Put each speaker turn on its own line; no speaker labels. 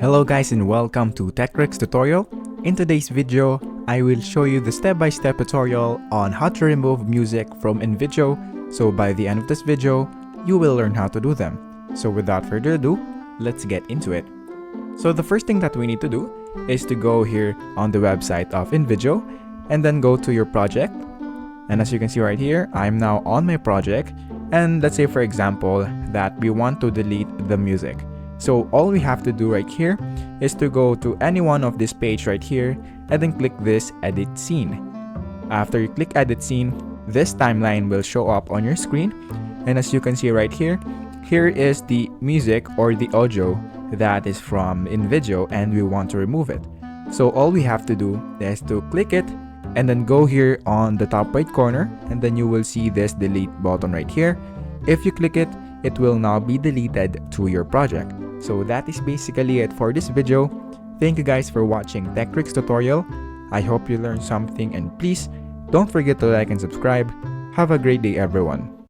Hello guys and welcome to TechRex tutorial. In today's video, I will show you the step-by-step tutorial on how to remove music from Invideo. So by the end of this video, you will learn how to do them. So without further ado, let's get into it. So the first thing that we need to do is to go here on the website of Invideo and then go to your project. And as you can see right here, I'm now on my project. And let's say for example that we want to delete the music. So all we have to do right here is to go to any one of this page right here and then click this edit scene. After you click edit scene, this timeline will show up on your screen. And as you can see right here, here is the music or the audio that is from Invideo and we want to remove it. So all we have to do is to click it and then go here on the top right corner and then you will see this delete button right here. If you click it, it will now be deleted to your project. So that is basically it for this video. Thank you guys for watching TechRex tutorial. I hope you learned something and please don't forget to like and subscribe. Have a great day everyone.